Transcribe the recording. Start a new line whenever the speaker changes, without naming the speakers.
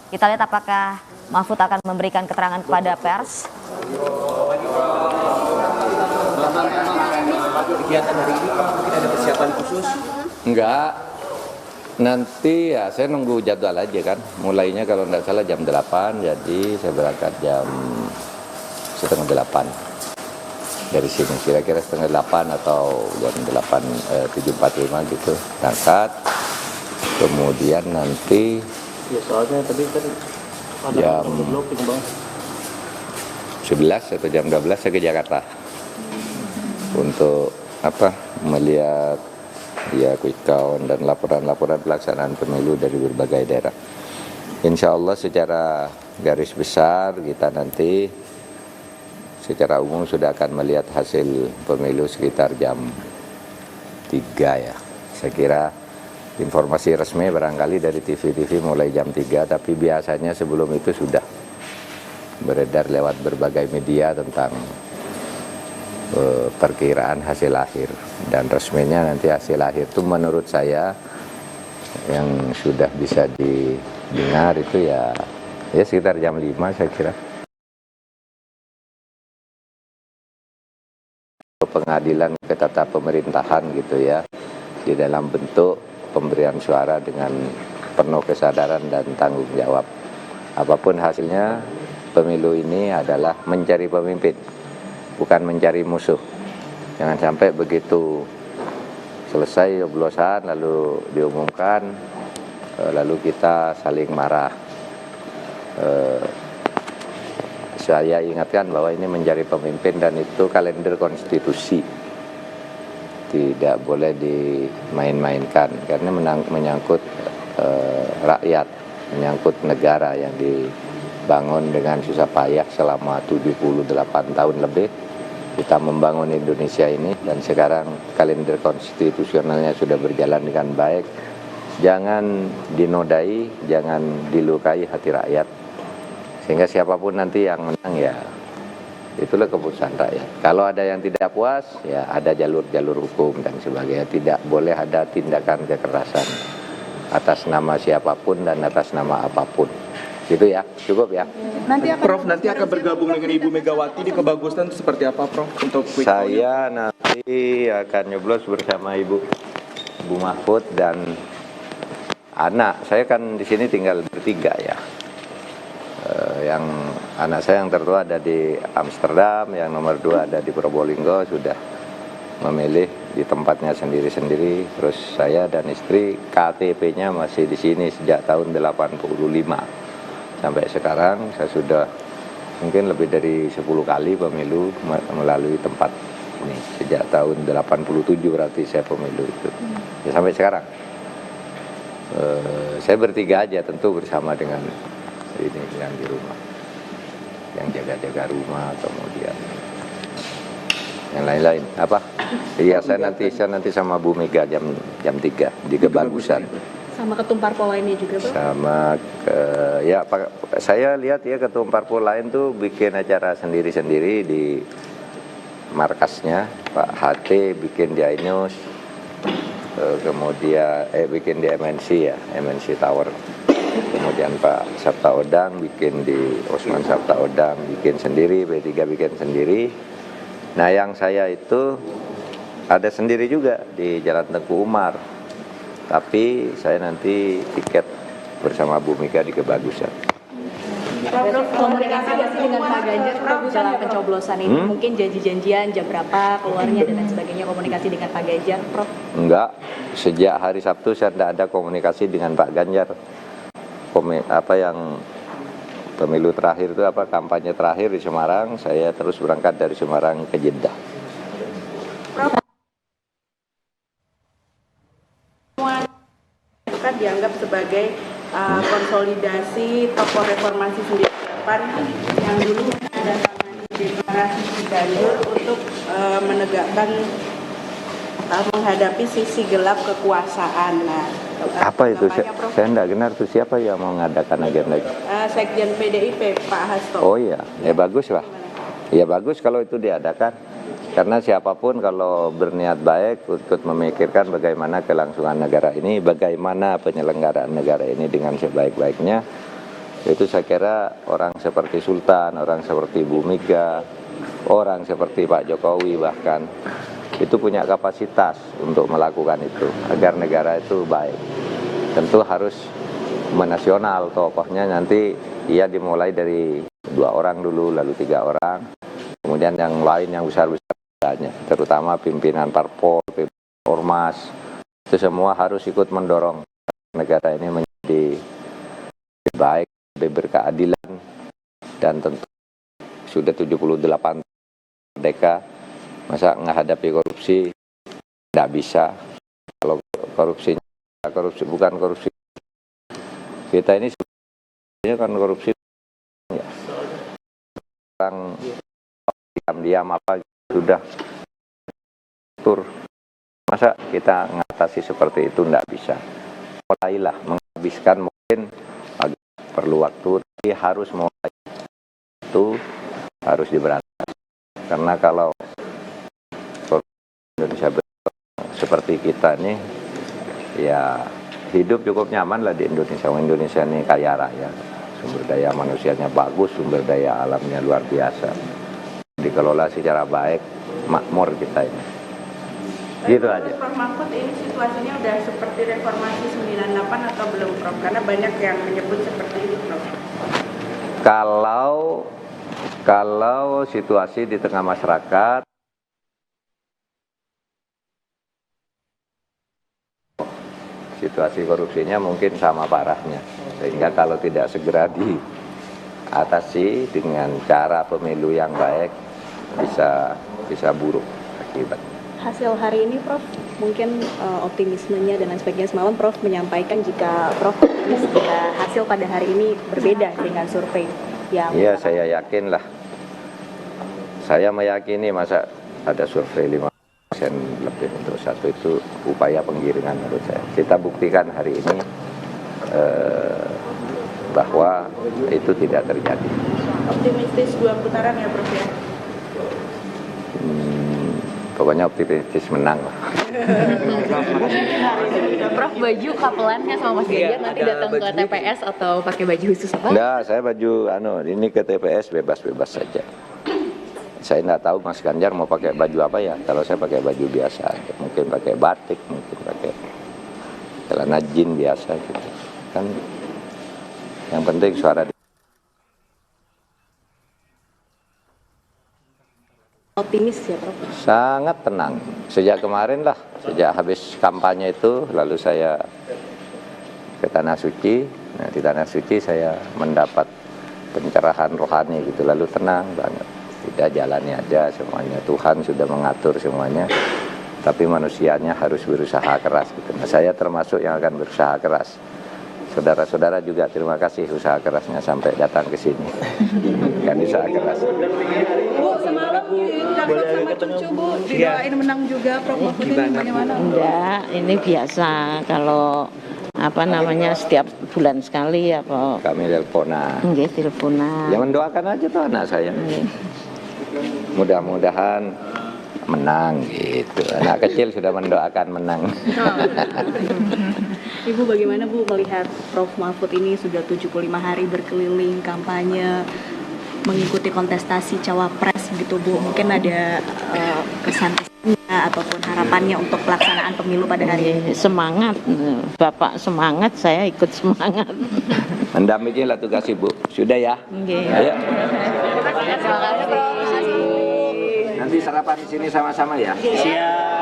Kita lihat apakah Mahfud akan memberikan keterangan kepada pers.
Kegiatan hari ini mungkin ada persiapan khusus?
Enggak, nanti ya saya nunggu jadwal aja kan. Mulainya kalau nggak salah jam 8, jadi saya berangkat jam setengah 8 dari sini. Kira-kira setengah 8 atau jam 8, 7.45 gitu berangkat. Kemudian nanti
Ya soalnya tadi kan
jam 11 atau jam 12 saya ke Jakarta untuk melihat quick count dan laporan-laporan pelaksanaan pemilu dari berbagai daerah. Insya Allah secara garis besar kita nanti secara umum sudah akan melihat hasil pemilu sekitar jam 3 ya. Saya kira informasi resmi barangkali dari TV-TV mulai jam 3, tapi biasanya sebelum itu sudah beredar lewat berbagai media tentang perkiraan hasil akhir. Dan resminya nanti hasil akhir itu menurut saya yang sudah bisa didengar itu ya sekitar jam 5 saya kira. Pengadilan ke tata pemerintahan gitu ya, di dalam bentuk pemberian suara dengan penuh kesadaran dan tanggung jawab. Apapun hasilnya, pemilu ini adalah mencari pemimpin, bukan mencari musuh. Jangan sampai begitu selesai coblosan lalu diumumkan, lalu kita saling marah. Saya ingatkan bahwa ini mencari pemimpin dan itu kalender konstitusi. Tidak boleh dimain-mainkan karena menyangkut rakyat, menyangkut negara yang dibangun dengan susah payah selama 78 tahun lebih. Kita membangun Indonesia ini dan sekarang kalender konstitusionalnya sudah berjalan dengan baik. Jangan dinodai, jangan dilukai hati rakyat. Sehingga siapapun nanti yang menang ya itulah keputusan rakyat. Kalau ada yang tidak puas, ya ada jalur-jalur hukum dan sebagainya. Tidak boleh ada tindakan kekerasan atas nama siapapun dan atas nama apapun. Gitu ya, cukup ya.
Prof, nanti akan bergabung dengan Ibu Megawati di Kebagusan seperti apa, Prof? Untuk
saya nanti akan nyoblos bersama Ibu Mahfud dan anak. Saya kan di sini tinggal bertiga ya. Yang anak saya yang tertua ada di Amsterdam, yang nomor 2 ada di Probolinggo, sudah memilih di tempatnya sendiri-sendiri. Terus saya dan istri KTP-nya masih di sini sejak tahun 85 sampai sekarang. Saya sudah mungkin lebih dari 10 kali pemilu melalui tempat ini sejak tahun 87 berarti saya pemilu itu ya, sampai sekarang. Saya bertiga aja tentu bersama dengan ini yang di rumah, yang jaga-jaga rumah, kemudian yang lain-lain. Apa? Iya, saya nanti sama Bu Mega jam 3 di Kebagusan.
Sama ketum parpol lainnya juga, Bang?
Sama saya lihat ya ketum parpol lain tuh bikin acara sendiri-sendiri di markasnya. Pak HT bikin di iNews, kemudian bikin di MNC ya, MNC Tower. Kemudian Pak Sabta Odang bikin di Osman Sabta Odang bikin sendiri, P3 bikin sendiri. Nah yang saya itu ada sendiri juga di Jalan Tengku Umar. Tapi saya nanti tiket bersama Bu Mega di Kebagusan.
Komunikasi nggak sih dengan Pak Ganjar jelang pencoblosan ini? Mungkin janji-janjian jam berapa keluarnya dan lain sebagainya, komunikasi dengan Pak Ganjar, Prof?
Enggak, sejak hari Sabtu saya tidak ada komunikasi dengan Pak Ganjar. Yang pemilu terakhir itu kampanye terakhir di Semarang, saya terus berangkat dari Semarang ke Jeddah.
Kan dianggap sebagai konsolidasi tokoh reformasi 98 yang dulu ada deklarasi Ciganjur untuk menegakkan menghadapi sisi gelap kekuasaan. Nah,
apa itu? Saya tidak kenal tuh siapa yang mau mengadakan agenda itu?
Sekjen PDIP Pak Hasto.
Oh iya, ya bagus lah. Ya bagus kalau itu diadakan. Karena siapapun kalau berniat baik ikut memikirkan bagaimana kelangsungan negara ini, bagaimana penyelenggaraan negara ini dengan sebaik-baiknya, Itu saya kira orang seperti Sultan, orang seperti Bu Mega, orang seperti Pak Jokowi bahkan itu punya kapasitas untuk melakukan itu agar negara itu baik. Tentu harus menasional, tokohnya nanti ia dimulai dari 2 orang dulu, lalu 3 orang, kemudian yang lain yang besar-besar, terutama pimpinan parpol, pimpinan ormas, itu semua harus ikut mendorong negara ini menjadi lebih baik, lebih berkeadilan, dan tentu sudah 78 merdeka, masa menghadapi korupsi tidak bisa. Kalau korupsi bukan korupsi kita ini sebenarnya kan korupsi ya. Orang diam-diam apa sudah tur, masa kita mengatasi seperti itu tidak bisa. Mulailah menghabiskan, mungkin agak perlu waktu, tapi harus mulai, itu harus diberantas. Karena kalau Indonesia seperti kita nih, ya hidup cukup nyaman lah di Indonesia. Indonesia ini kaya raya, sumber daya manusianya bagus, sumber daya alamnya luar biasa. Dikelola secara baik, makmur kita ini. Gitu aja.
Prof Mahfud, ini situasinya udah seperti reformasi 98 atau belum, Prof? Karena banyak yang menyebut seperti itu, Prof.
Kalau situasi di tengah masyarakat situasi korupsinya mungkin sama parahnya, sehingga kalau tidak segera diatasi dengan cara pemilu yang baik bisa buruk akibatnya.
Hasil hari ini Prof, mungkin optimismenya dan lain sebagainya, semalam Prof menyampaikan jika Prof optimis jika hasil pada hari ini berbeda dengan survei yang...
Iya, saya yakin lah. Saya meyakini masa ada survei 5% lebih untuk satu, itu upaya penggiringan menurut saya. Kita buktikan hari ini bahwa itu tidak terjadi.
Optimistis 2 putaran ya, Prof ya?
Pokoknya optimistis menang lah.
Prof, baju kapelannya sama Mas Ganjar nanti datang ke TPS atau pakai baju khusus apa?
Enggak, saya baju ini ke TPS bebas-bebas saja. Saya nggak tahu Mas Ganjar mau pakai baju apa ya. Kalau saya pakai baju biasa, mungkin pakai batik, mungkin pakai celana jeans biasa gitu. Kan yang penting suara.
Optimis ya Prof?
Sangat tenang. Sejak kemarin lah, sejak habis kampanye itu, lalu saya ke Tanah Suci. Nah, di Tanah Suci saya mendapat pencerahan rohani gitu, lalu tenang banget. Tidak, jalannya aja semuanya. Tuhan sudah mengatur semuanya, tapi manusianya harus berusaha keras gitu. Nah, saya termasuk yang akan berusaha keras. Saudara-saudara juga terima kasih usaha kerasnya sampai datang ke sini. Kan usaha keras.
Bu, semalam didapat sama cucu Bu, didoain menang juga, Prof Mahfud ini bagaimana?
Enggak, ini biasa kalau setiap bulan sekali apa.
Kami teleponan.
Nggih, teleponan.
Ya mendoakan aja tuh anak saya. Mudah-mudahan menang gitu. Anak kecil sudah mendoakan menang.
Ibu bagaimana Bu melihat Prof Mahfud ini sudah 75 hari berkeliling kampanye mengikuti kontestasi cawapres gitu Bu, mungkin ada kesan-kesannya ataupun harapannya untuk pelaksanaan pemilu pada hari ini?
Semangat, Bapak semangat, saya ikut semangat.
Mendampingilah tugas Ibu. Sudah ya?
Nggih.
Ayo.
Terima kasih.
Nanti sarapan di sini sama-sama ya.
Siap.